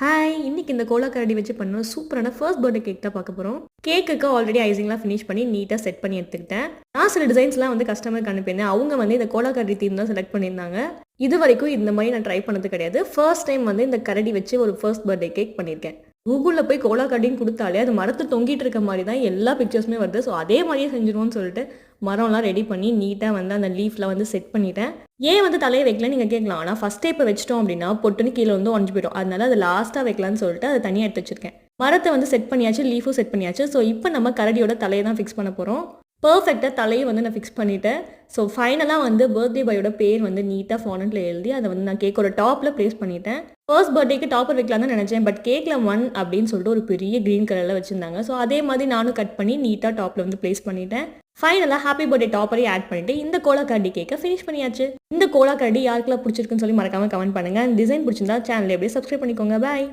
Hi! இன்னைக்கு இந்த Cola கரடி வச்சு பண்ண சூப்பரான ஃபர்ஸ்ட் பர்த்டே கேக் தான் பார்க்க போறோம். கேக்குக்கு ஆல்ரெடி ஐசிங்லாம் ஃபினிஷ் பண்ணி நீட்டா செட் பண்ணி எடுத்துக்கிட்டேன். நான் சில டிசைன்ஸ்லாம் வந்து கஸ்டமருக்கு அனுப்பியிருந்தேன். அவங்க வந்து இந்த கோலா கரடி தீம் தான் செலக்ட் பண்ணியிருந்தாங்க. இதுவரைக்கும் இந்த மாதிரி நான் ட்ரை பண்ணது கிடையாது. ஃபர்ஸ்ட் டைம் வந்து இந்த கரடி வச்சு ஒரு ஃபர்ஸ்ட் பர்த்டே கேக் பண்ணியிருக்கேன். கூகுளில் போய் கோலா கரடின்னு கொடுத்தாலே அது மரத்து தொங்கிட்டு இருக்க மாதிரி தான் எல்லா பிக்சர்ஸுமே வருது. ஸோ அதே மாதிரியே செஞ்சிருவோம்னு சொல்லிட்டு மரம்லாம் ரெடி பண்ணி நீட்டாக வந்து அந்த லீஃப்லாம் வந்து செட் பண்ணிட்டேன். ஏன் வந்து தலையை வைக்கல நீங்கள் கேட்கலாம். ஆனால் ஃபஸ்ட்டே இப்போ வச்சிட்டோம் அப்படின்னா பொட்டுன்னு கீழே வந்து உடஞ்சி போயிடும். அதனால அது லாஸ்ட்டாக வைக்கலான்னு சொல்லிட்டு அதை தனியாக எடுத்து வச்சிருக்கேன். மரத்தை வந்து செட் பண்ணியாச்சு, லீஃபும் செட் பண்ணியாச்சு. ஸோ இப்போ நம்ம கரடியோட தலையை தான் ஃபிக்ஸ் பண்ண போகிறோம். பர்ஃபெக்டாக தலையை வந்து நான் ஃபிக்ஸ் பண்ணிட்டேன். ஸோ ஃபைனலாக வந்து பர்த்டே பாயோட பேர் வந்து நீட்டாக ஃபானட்டில் எழுதி அதை வந்து நான் கேக்கோட டாப்பில் ப்ளேஸ் பண்ணிட்டேன். ஃபர்ஸ்ட் பர்த்டேக்கு டாப்பர் வைக்கலாம் தான் நினச்சேன். பட் கேக்கில் 1 அப்படின்னு சொல்லிட்டு ஒரு பெரிய க்ரீன் கலரில் வச்சுருந்தாங்க. ஸோ அதே மாதிரி நானும் கட் பண்ணி நீட்டாக டாப்பில் வந்து ப்ளேஸ் பண்ணிட்டேன். ஃபைனலாக ஹாப்பி பர்த்டே டாப்பரையும் ஆட் பண்ணிட்டு இந்த கோலா கரடி கேக்கை ஃபினிஷ் பண்ணியாச்சு. இந்த கோலா கரடி யாருக்கெல்லாம் பிடிச்சிருக்குன்னு சொல்லி மறக்காமல் கமெண்ட் பண்ணுங்கள். டிசைன் பிடிச்சிருந்தா சேனலை எப்படியே சப்ஸ்கிரைப் பண்ணிக்கோங்க. பாய்.